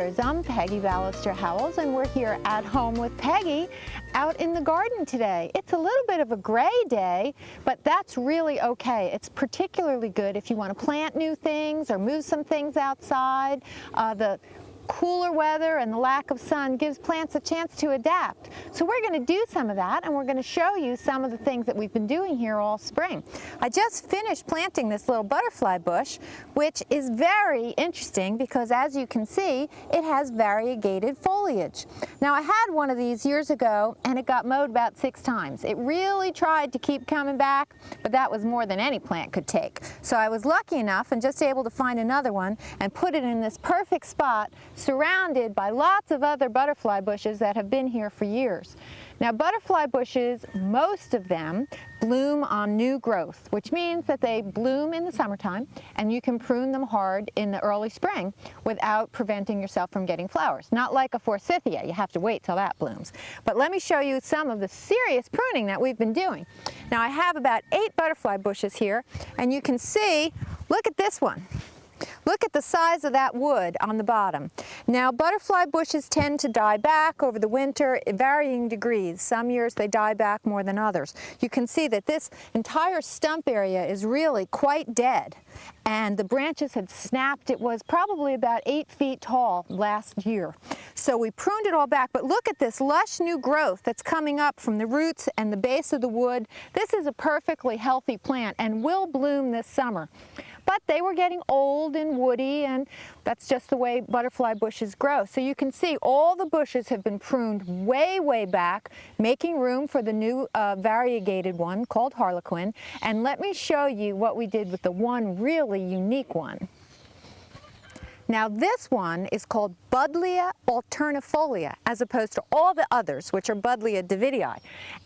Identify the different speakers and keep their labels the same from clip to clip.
Speaker 1: Outdoors. I'm Peggy Ballister Howells, and we're here at home with Peggy out in the garden today. It's a little bit of a gray day, but that's really okay. It's particularly good if you want to plant new things or move some things outside. The cooler weather and the lack of sun gives plants a chance to adapt. So we're going to do some of that, and we're going to show you some of the things that we've been doing here all spring. I just finished planting this little butterfly bush, which is very interesting because, as you can see, it has variegated foliage. Now, I had one of these years ago, and it got mowed about 6 times. It really tried to keep coming back, but that was more than any plant could take. So I was lucky enough and just able to find another one and put it in this perfect spot, surrounded by lots of other butterfly bushes that have been here for years. Now, butterfly bushes, most of them bloom on new growth, which means that they bloom in the summertime and you can prune them hard in the early spring without preventing yourself from getting flowers. Not like a forsythia, you have to wait till that blooms. But let me show you some of the serious pruning that we've been doing. Now, I have about 8 butterfly bushes here, and you can see, look at this one. Look at the size of that wood on the bottom. Now, butterfly bushes tend to die back over the winter at varying degrees. Some years they die back more than others. You can see that this entire stump area is really quite dead, and the branches had snapped. It was probably about 8 feet tall last year. So we pruned it all back, but look at this lush new growth that's coming up from the roots and the base of the wood. This is a perfectly healthy plant and will bloom this summer. But they were getting old and woody, and that's just the way butterfly bushes grow. So you can see all the bushes have been pruned way, way back, making room for the new variegated one called Harlequin. And let me show you what we did with the one really unique one. Now, this one is called Buddleia alternifolia, as opposed to all the others, which are Buddleia davidii.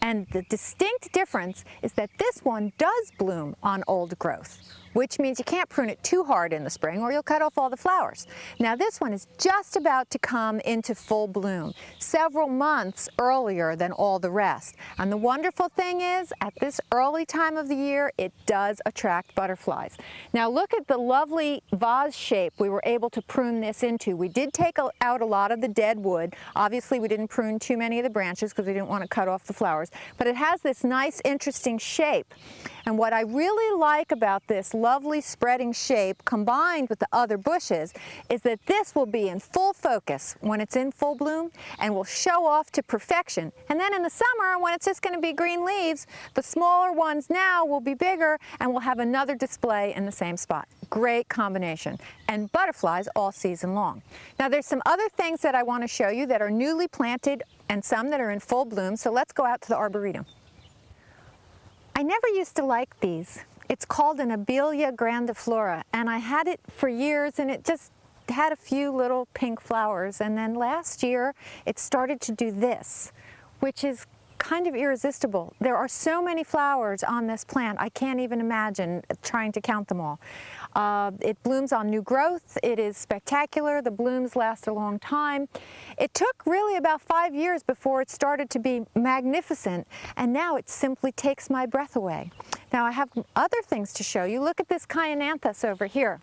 Speaker 1: And the distinct difference is that this one does bloom on old growth, which means you can't prune it too hard in the spring or you'll cut off all the flowers. Now, this one is just about to come into full bloom, several months earlier than all the rest. And the wonderful thing is, at this early time of the year, it does attract butterflies. Now, look at the lovely vase shape we were able to prune this into. We did take out a lot of the dead wood. Obviously, we didn't prune too many of the branches because we didn't want to cut off the flowers, but it has this nice, interesting shape. And what I really like about this lovely spreading shape combined with the other bushes is that this will be in full focus when it's in full bloom and will show off to perfection. And then in the summer, when it's just going to be green leaves, the smaller ones now will be bigger and we'll have another display in the same spot. Great combination. And butterflies all season long. Now, there's some other things that I want to show you that are newly planted and some that are in full bloom. So let's go out to the Arboretum. I never used to like these. It's called an Abelia grandiflora, and I had it for years, and it just had a few little pink flowers. And then last year, it started to do this, which is kind of irresistible. There are so many flowers on this plant, I can't even imagine trying to count them all. It blooms on new growth. It is spectacular. The blooms last a long time. It took really about 5 years before it started to be magnificent, and now it simply takes my breath away. Now, I have other things to show you. Look at this Cyananthus over here.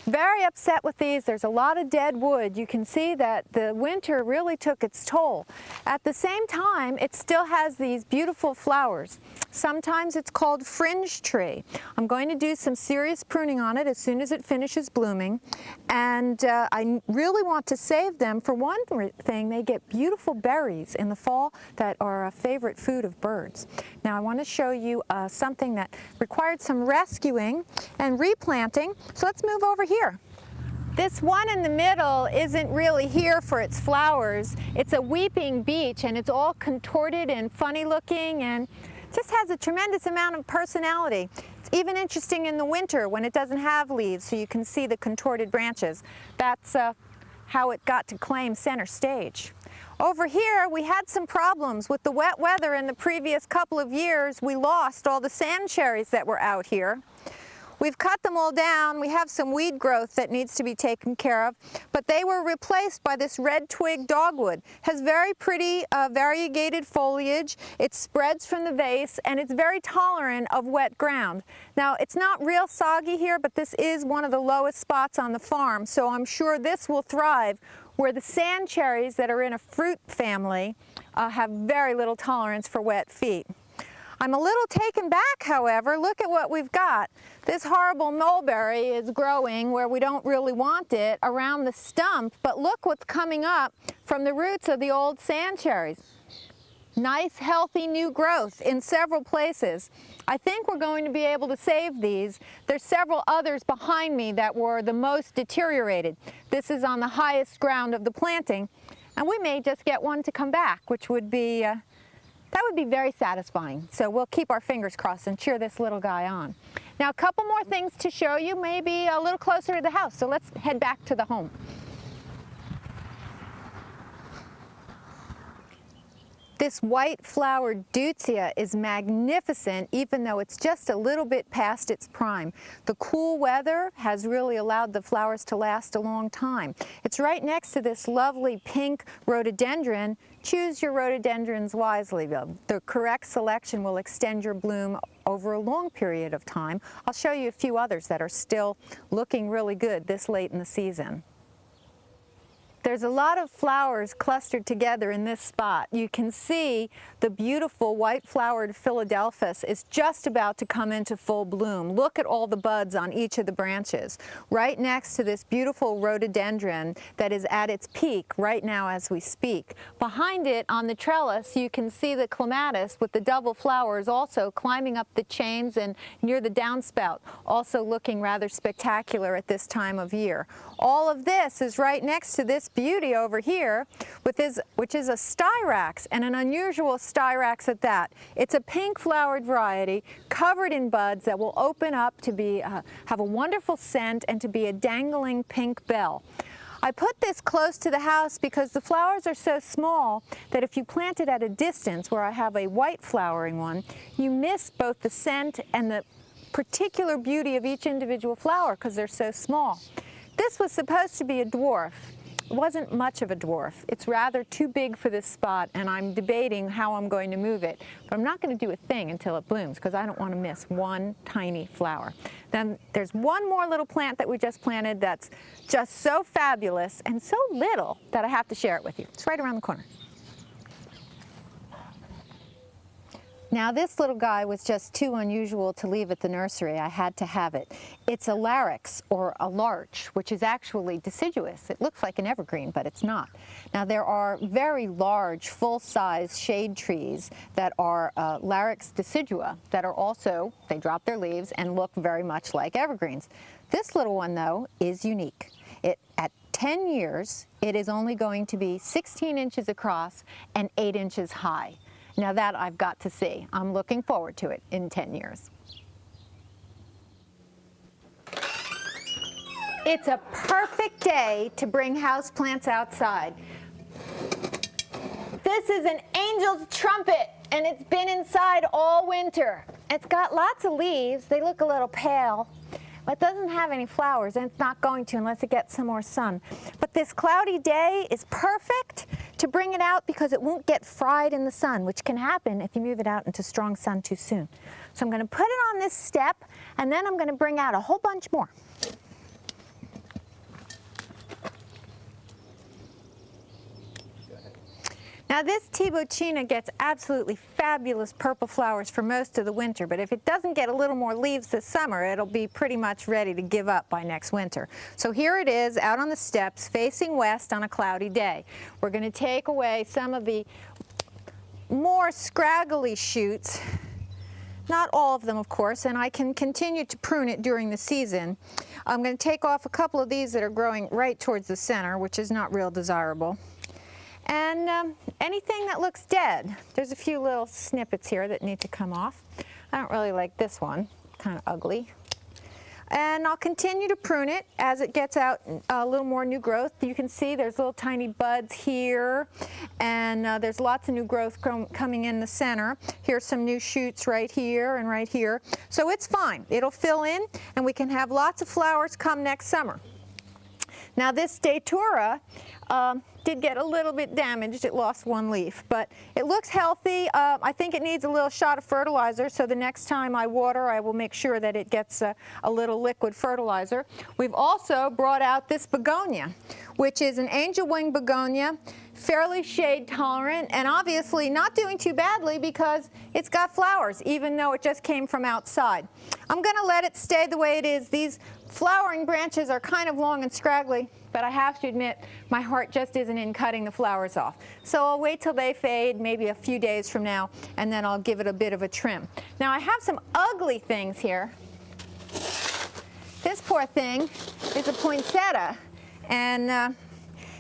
Speaker 1: Very upset with these. There's a lot of dead wood. You can see that the winter really took its toll. At the same time, it still has these beautiful flowers. Sometimes it's called fringe tree. I'm going to do some serious pruning on it as soon as it finishes blooming. And I really want to save them. For one thing, they get beautiful berries in the fall that are a favorite food of birds. Now, I want to show you something that required some rescuing and replanting. So let's move over here. This one in the middle isn't really here for its flowers. It's a weeping beech, and it's all contorted and funny looking and just has a tremendous amount of personality. It's even interesting in the winter when it doesn't have leaves, so you can see the contorted branches. That's how it got to claim center stage. Over here, we had some problems with the wet weather in the previous couple of years. We lost all the sand cherries that were out here. We've cut them all down. We have some weed growth that needs to be taken care of, but they were replaced by this red twig dogwood. Has very pretty variegated foliage. It spreads from the vase, and it's very tolerant of wet ground. Now, it's not real soggy here, but this is one of the lowest spots on the farm, so I'm sure this will thrive where the sand cherries that are in a fruit family have very little tolerance for wet feet. I'm a little taken back, however. Look at what we've got. This horrible mulberry is growing where we don't really want it around the stump, but look what's coming up from the roots of the old sand cherries. Nice, healthy new growth in several places. I think we're going to be able to save these. There's several others behind me that were the most deteriorated. This is on the highest ground of the planting, and we may just get one to come back, which would be, that would be very satisfying. So we'll keep our fingers crossed and cheer this little guy on. Now, a couple more things to show you, maybe a little closer to the house. So let's head back to the home. This white flowered deutzia is magnificent, even though it's just a little bit past its prime. The cool weather has really allowed the flowers to last a long time. It's right next to this lovely pink rhododendron. Choose your rhododendrons wisely. The correct selection will extend your bloom over a long period of time. I'll show you a few others that are still looking really good this late in the season. There's a lot of flowers clustered together in this spot. You can see the beautiful white-flowered Philadelphus is just about to come into full bloom. Look at all the buds on each of the branches. Right next to this beautiful rhododendron that is at its peak right now as we speak. Behind it on the trellis you can see the clematis with the double flowers also climbing up the chains and near the downspout, also looking rather spectacular at this time of year. All of this is right next to this beauty over here, which is a styrax, and an unusual styrax at that. It's a pink flowered variety covered in buds that will open up to be have a wonderful scent and to be a dangling pink bell. I put this close to the house because the flowers are so small that if you plant it at a distance, where I have a white flowering one, you miss both the scent and the particular beauty of each individual flower because they're so small. This was supposed to be a dwarf. It wasn't much of a dwarf. It's rather too big for this spot, and I'm debating how I'm going to move it. But I'm not going to do a thing until it blooms because I don't want to miss one tiny flower. Then there's one more little plant that we just planted that's just so fabulous and so little that I have to share it with you. It's right around the corner. Now this little guy was just too unusual to leave at the nursery. I had to have it. It's a larix, or a larch, which is actually deciduous. It looks like an evergreen, but it's not. Now there are very large, full-size shade trees that are larix decidua that are also, they drop their leaves and look very much like evergreens. This little one, though, is unique. At 10 years, it is only going to be 16 inches across and 8 inches high. Now that I've got to see. I'm looking forward to it in 10 years. It's a perfect day to bring houseplants outside. This is an angel's trumpet, and it's been inside all winter. It's got lots of leaves. They look a little pale. But it doesn't have any flowers, and it's not going to unless it gets some more sun. But this cloudy day is perfect to bring it out because it won't get fried in the sun, which can happen if you move it out into strong sun too soon. So I'm going to put it on this step, and then I'm going to bring out a whole bunch more. Now this T-Bocina gets absolutely fabulous purple flowers for most of the winter, but if it doesn't get a little more leaves this summer, it'll be pretty much ready to give up by next winter. So here it is out on the steps facing west on a cloudy day. We're going to take away some of the more scraggly shoots, not all of them of course, and I can continue to prune it during the season. I'm going to take off a couple of these that are growing right towards the center, which is not real desirable. And anything that looks dead. There's a few little snippets here that need to come off. I don't really like this one, kind of ugly. And I'll continue to prune it as it gets out a little more new growth. You can see there's little tiny buds here, and there's lots of new growth coming in the center. Here's some new shoots right here and right here. So it's fine. It'll fill in, and we can have lots of flowers come next summer. Now this Datura did get a little bit damaged. It lost one leaf, but it looks healthy. I think it needs a little shot of fertilizer, so the next time I water, I will make sure that it gets a little liquid fertilizer. We've also brought out this begonia, which is an angel wing begonia, fairly shade tolerant, and obviously not doing too badly because it's got flowers, even though it just came from outside. I'm going to let it stay the way it is. These flowering branches are kind of long and scraggly, but I have to admit my heart just isn't in cutting the flowers off. So I'll wait till they fade, maybe a few days from now, and then I'll give it a bit of a trim. Now I have some ugly things here. This poor thing is a poinsettia, and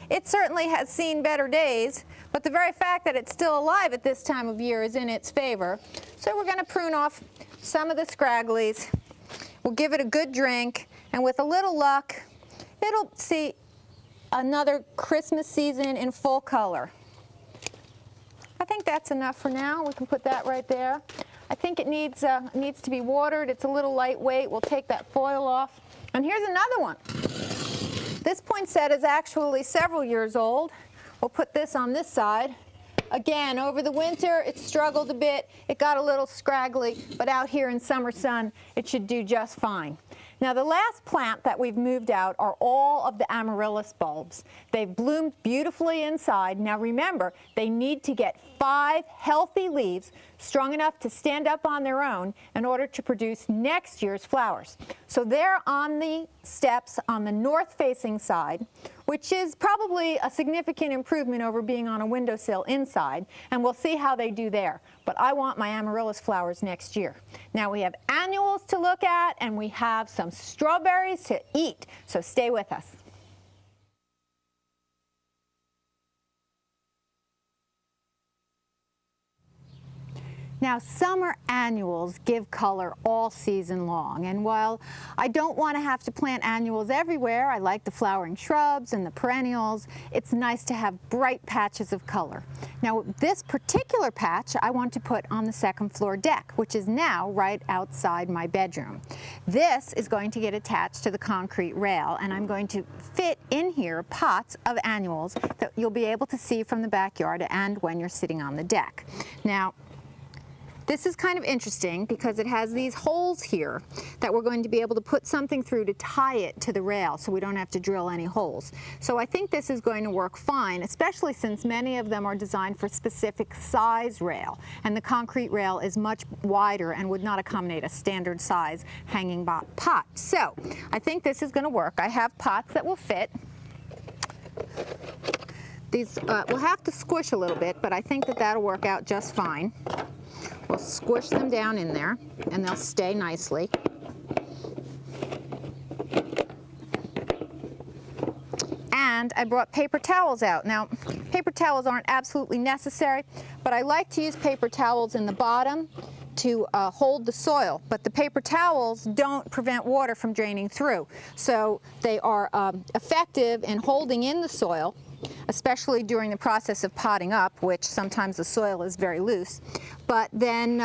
Speaker 1: it certainly has seen better days, but the very fact that it's still alive at this time of year is in its favor. So we're going to prune off some of the scragglies. We'll give it a good drink, and with a little luck, it'll see another Christmas season in full color. I think that's enough for now. We can put that right there. I think it needs to be watered. It's a little lightweight. We'll take that foil off. And here's another one. This poinsettia is actually several years old. We'll put this on this side. Again, over the winter, it struggled a bit. It got a little scraggly, but out here in summer sun, it should do just fine. Now, the last plant that we've moved out are all of the amaryllis bulbs. They've bloomed beautifully inside. Now, remember, they need to get 5 healthy leaves strong enough to stand up on their own in order to produce next year's flowers. So they're on the steps on the north-facing side, which is probably a significant improvement over being on a windowsill inside, and we'll see how they do there. But I want my amaryllis flowers next year. Now we have annuals to look at, and we have some strawberries to eat, so stay with us. Now, summer annuals give color all season long, and while I don't want to have to plant annuals everywhere, I like the flowering shrubs and the perennials, it's nice to have bright patches of color. Now, this particular patch I want to put on the second floor deck, which is now right outside my bedroom. This is going to get attached to the concrete rail, and I'm going to fit in here pots of annuals that you'll be able to see from the backyard and when you're sitting on the deck. Now, this is kind of interesting because it has these holes here that we're going to be able to put something through to tie it to the rail so we don't have to drill any holes. So I think this is going to work fine, especially since many of them are designed for specific size rail, and the concrete rail is much wider and would not accommodate a standard size hanging pot. So I think this is going to work. I have pots that will fit. These we'll have to squish a little bit, but I think that that'll work out just fine. We'll squish them down in there, and they'll stay nicely. And I brought paper towels out. Now, paper towels aren't absolutely necessary, but I like to use paper towels in the bottom to hold the soil, but the paper towels don't prevent water from draining through. So they are effective in holding in the soil, especially during the process of potting up, which sometimes the soil is very loose. But then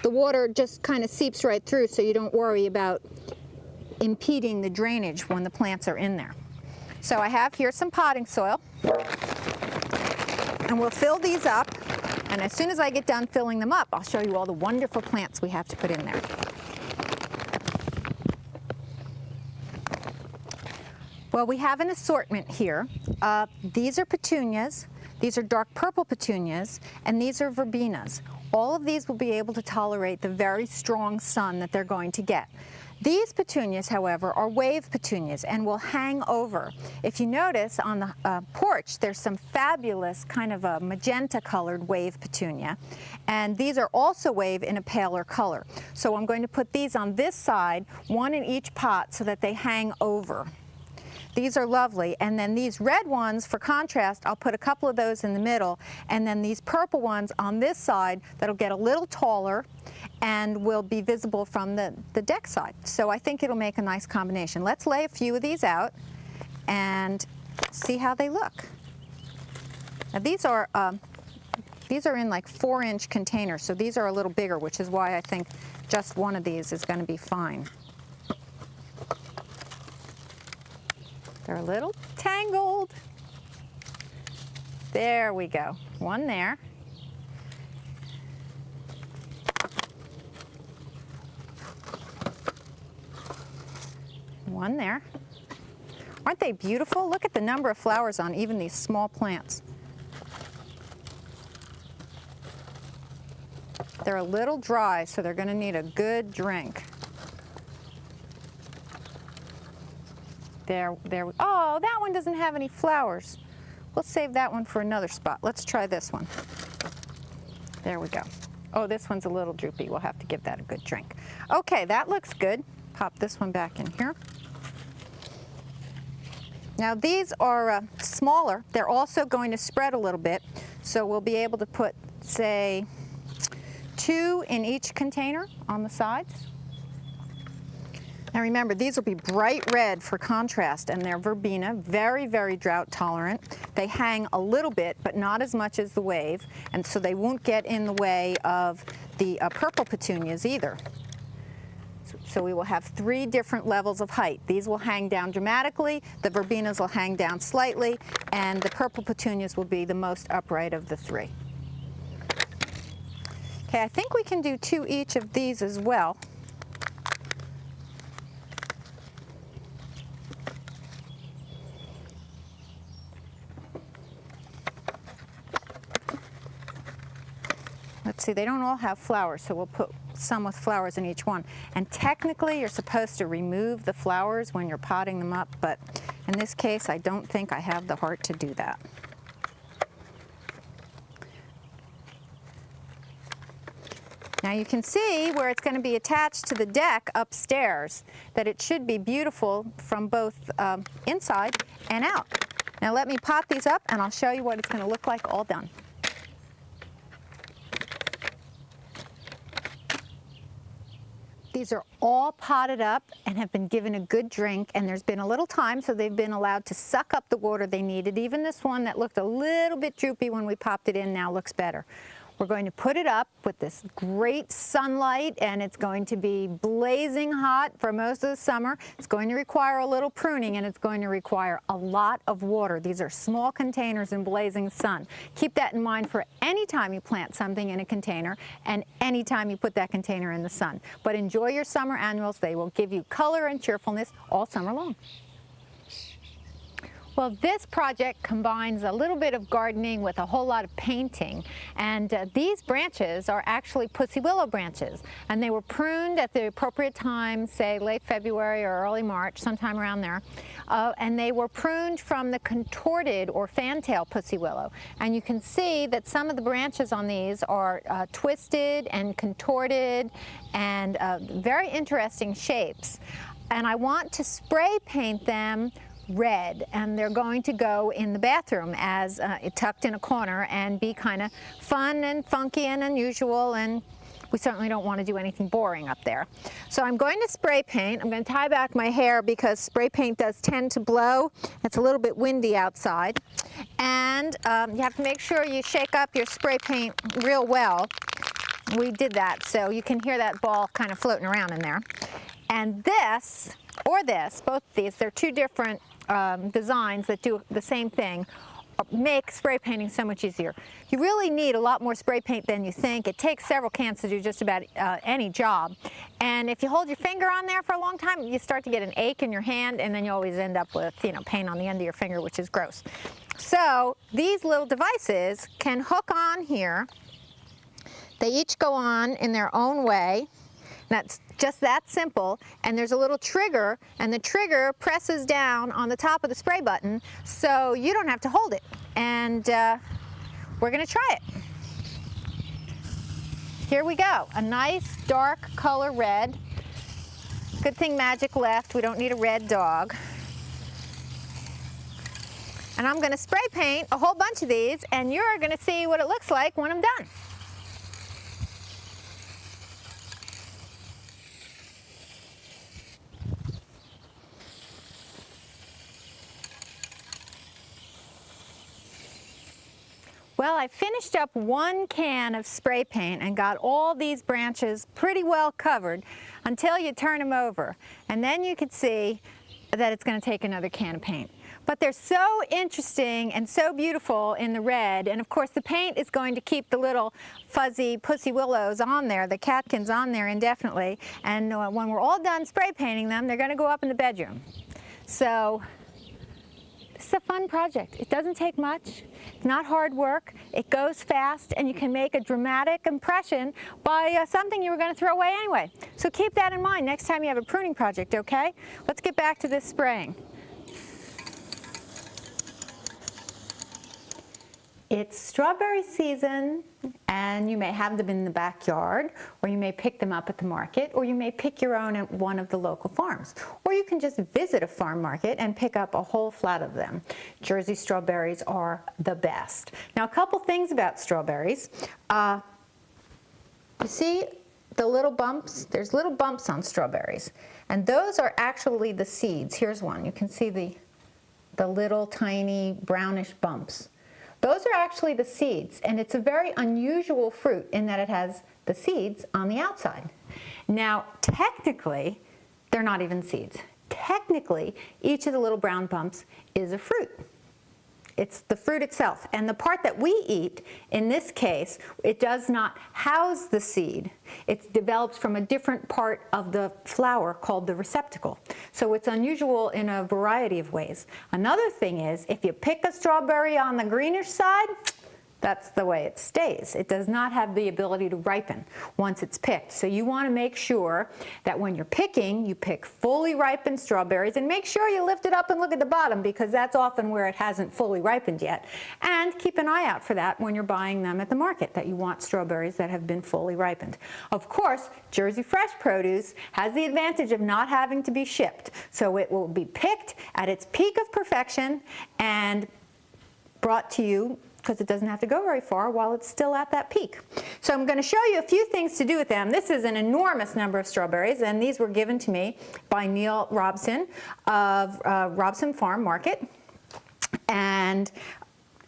Speaker 1: the water just kind of seeps right through, so you don't worry about impeding the drainage when the plants are in there. So I have here some potting soil, and we'll fill these up, and as soon as I get done filling them up, I'll show you all the wonderful plants we have to put in there. Well, we have an assortment here. These are petunias, these are dark purple petunias, and these are verbenas. All of these will be able to tolerate the very strong sun that they're going to get. These petunias, however, are wave petunias and will hang over. If you notice on the porch, there's some fabulous kind of a magenta colored wave petunia, and these are also wave in a paler color. So I'm going to put these on this side, one in each pot, so that they hang over. These are lovely, and then these red ones, for contrast, I'll put a couple of those in the middle, and then these purple ones on this side that'll get a little taller and will be visible from the deck side. So I think it'll make a nice combination. Let's lay a few of these out and see how they look. Now these are in like 4-inch containers, so these are a little bigger, which is why I think just one of these is going to be fine. They're a little tangled. There we go. One there. One there. Aren't they beautiful? Look at the number of flowers on even these small plants. They're a little dry, so they're going to need a good drink. Oh, that one doesn't have any flowers. We'll save that one for another spot. Let's try this one. There we go. Oh, this one's a little droopy. We'll have to give that a good drink. Okay, that looks good. Pop this one back in here. Now these are smaller. They're also going to spread a little bit, so we'll be able to put, say, 2 in each container on the sides. Now remember, these will be bright red for contrast, and they're verbena, very, very drought tolerant. They hang a little bit, but not as much as the wave, and so they won't get in the way of the purple petunias either. So we will have 3 different levels of height. These will hang down dramatically, the verbenas will hang down slightly, and the purple petunias will be the most upright of the 3. Okay, I think we can do 2 each of these as well. Let's see, they don't all have flowers, so we'll put some with flowers in each one. And technically, you're supposed to remove the flowers when you're potting them up, but in this case, I don't think I have the heart to do that. Now you can see where it's going to be attached to the deck upstairs, that it should be beautiful from both inside and out. Now let me pot these up and I'll show you what it's going to look like all done. These are all potted up and have been given a good drink, and there's been a little time, so they've been allowed to suck up the water they needed. Even this one that looked a little bit droopy when we popped it in now looks better. We're going to put it up with this great sunlight, and it's going to be blazing hot for most of the summer. It's going to require a little pruning, and it's going to require a lot of water. These are small containers in blazing sun. Keep that in mind for any time you plant something in a container and any time you put that container in the sun. But enjoy your summer annuals. They will give you color and cheerfulness all summer long. Well, this project combines a little bit of gardening with a whole lot of painting, and these branches are actually pussy willow branches, and they were pruned at the appropriate time, say late February or early March, sometime around there, and they were pruned from the contorted or fantail pussy willow, and you can see that some of the branches on these are twisted and contorted and very interesting shapes, and I want to spray paint them red, and they're going to go in the bathroom as tucked in a corner and be kind of fun and funky and unusual, and we certainly don't want to do anything boring up there. So I'm going to spray paint. I'm going to tie back my hair because spray paint does tend to blow. It's a little bit windy outside, and you have to make sure you shake up your spray paint real well. We did that, so you can hear that ball kind of floating around in there. And this, or this, both of these, they're 2 different designs that do the same thing, make spray painting so much easier. You really need a lot more spray paint than you think. It takes several cans to do just about any job. And if you hold your finger on there for a long time, you start to get an ache in your hand, and then you always end up with, you know, paint on the end of your finger, which is gross. So these little devices can hook on here. They each go on in their own way. That's just that simple, and there's a little trigger, and the trigger presses down on the top of the spray button, so you don't have to hold it. And we're going to try it. Here we go. A nice dark color red. Good thing Magic left. We don't need a red dog. And I'm going to spray paint a whole bunch of these, and you're going to see what it looks like when I'm done. Well, I finished up 1 can of spray paint and got all these branches pretty well covered until you turn them over. And then you can see that it's going to take another can of paint. But they're so interesting and so beautiful in the red, and of course the paint is going to keep the little fuzzy pussy willows on there, the catkins on there indefinitely, and when we're all done spray painting them, they're going to go up in the bedroom. So this is a fun project. It doesn't take much, it's not hard work, it goes fast, and you can make a dramatic impression by something you were going to throw away anyway. So keep that in mind next time you have a pruning project, okay? Let's get back to this spraying. It's strawberry season, and you may have them in the backyard, or you may pick them up at the market, or you may pick your own at one of the local farms. Or you can just visit a farm market and pick up a whole flat of them. Jersey strawberries are the best. Now, a couple things about strawberries. You see the little bumps? There's little bumps on strawberries, and those are actually the seeds. Here's one. You can see the little tiny brownish bumps. Those are actually the seeds, and it's a very unusual fruit in that it has the seeds on the outside. Now, technically, they're not even seeds. Technically, each of the little brown bumps is a fruit. It's the fruit itself. And the part that we eat, in this case, it does not house the seed. It develops from a different part of the flower called the receptacle. So it's unusual in a variety of ways. Another thing is, if you pick a strawberry on the greenish side, that's the way it stays. It does not have the ability to ripen once it's picked. So you want to make sure that when you're picking, you pick fully ripened strawberries, and make sure you lift it up and look at the bottom, because that's often where it hasn't fully ripened yet. And keep an eye out for that when you're buying them at the market, that you want strawberries that have been fully ripened. Of course, Jersey fresh produce has the advantage of not having to be shipped. So it will be picked at its peak of perfection and brought to you, because it doesn't have to go very far while it's still at that peak. So I'm going to show you a few things to do with them. This is an enormous number of strawberries, and these were given to me by Neil Robson of Robson Farm Market. And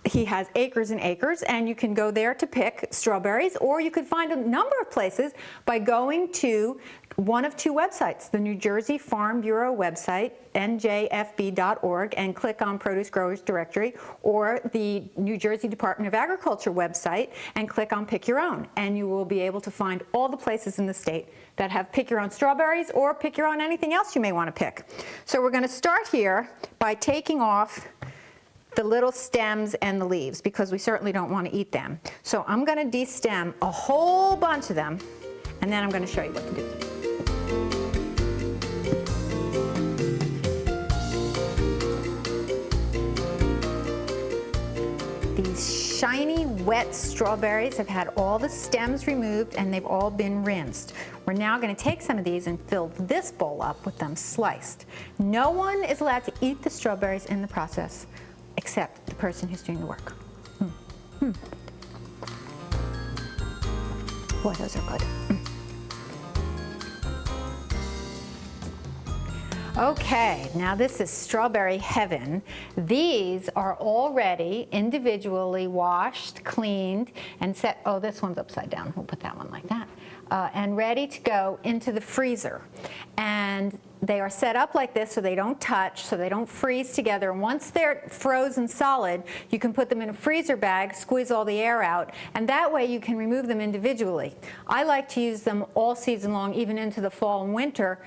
Speaker 1: he has acres and acres, and you can go there to pick strawberries, or you could find a number of places by going to one of two websites, the New Jersey Farm Bureau website, njfb.org, and click on Produce Growers Directory, or the New Jersey Department of Agriculture website and click on Pick Your Own, and you will be able to find all the places in the state that have Pick Your Own strawberries or Pick Your Own anything else you may want to pick. So we're going to start here by taking off the little stems and the leaves, because we certainly don't want to eat them. So I'm going to de-stem a whole bunch of them, and then I'm going to show you what to do. These shiny, wet strawberries have had all the stems removed, and they've all been rinsed. We're now going to take some of these and fill this bowl up with them sliced. No one is allowed to eat the strawberries in the process, except the person who's doing the work. Boy, those are good. Okay, now this is strawberry heaven. These are already individually washed, cleaned, and set. Oh, this one's upside down. We'll put that one like that. And ready to go into the freezer. And they are set up like this so they don't touch, so they don't freeze together. And once they're frozen solid, you can put them in a freezer bag, squeeze all the air out, and that way you can remove them individually. I like to use them all season long, even into the fall and winter,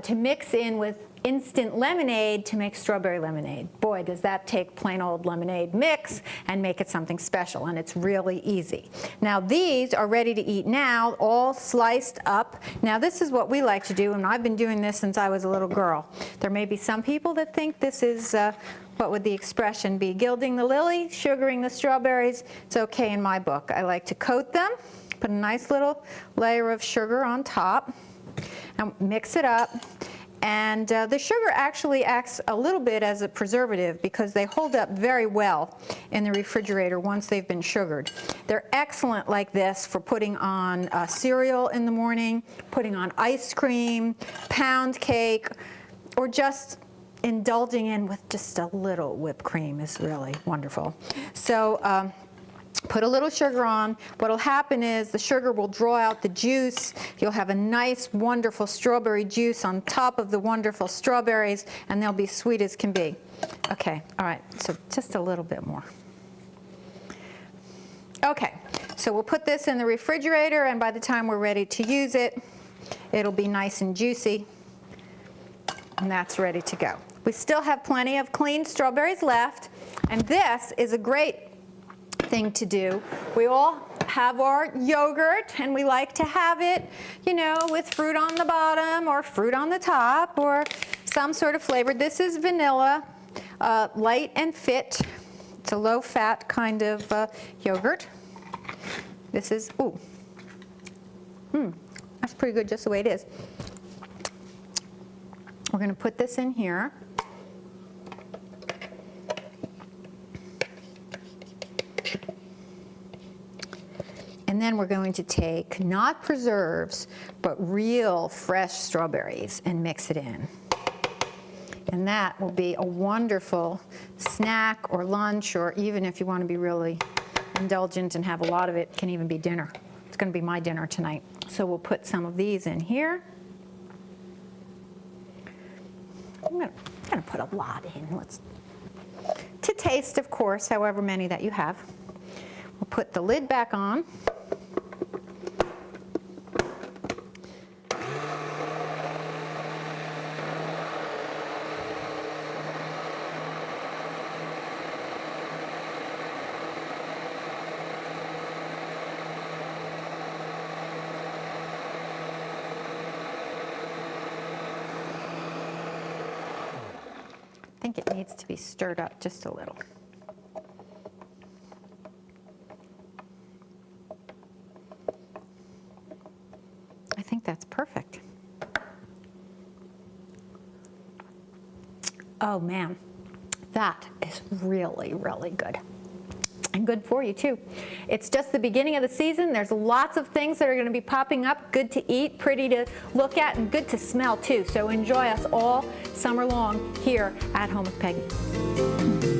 Speaker 1: to mix in with instant lemonade to make strawberry lemonade. Boy, does that take plain old lemonade mix and make it something special, and it's really easy. Now these are ready to eat now, all sliced up. Now this is what we like to do, and I've been doing this since I was a little girl. There may be some people that think this is, what would the expression be, gilding the lily, sugaring the strawberries. It's okay in my book. I like to coat them, put a nice little layer of sugar on top, and mix it up. And the sugar actually acts a little bit as a preservative, because they hold up very well in the refrigerator once they've been sugared. They're excellent like this for putting on cereal in the morning, putting on ice cream, pound cake, or just indulging in with just a little whipped cream is really wonderful. So Put a little sugar on. What'll happen is the sugar will draw out the juice. You'll have a nice, wonderful strawberry juice on top of the wonderful strawberries, and they'll be sweet as can be. Okay, all right, so just a little bit more. Okay, so we'll put this in the refrigerator, and by the time we're ready to use it, it'll be nice and juicy, and that's ready to go. We still have plenty of clean strawberries left, and this is a great thing to do. We all have our yogurt, and we like to have it, you know, with fruit on the bottom or fruit on the top or some sort of flavor. This is vanilla, light and fit. It's a low-fat kind of yogurt. This is, ooh, that's pretty good just the way it is. We're going to put this in here. And then we're going to take, not preserves, but real fresh strawberries and mix it in. And that will be a wonderful snack or lunch, or even if you want to be really indulgent and have a lot of it, can even be dinner. It's going to be my dinner tonight. So we'll put some of these in here. I'm going to put a lot in. To taste, of course, however many that you have. We'll put the lid back on. I think it needs to be stirred up just a little. I think that's perfect. Oh man, that is really, really good. And good for you too. It's just the beginning of the season. There's lots of things that are going to be popping up, good to eat, pretty to look at, and good to smell too. So enjoy us all summer long here at Home with Peggy.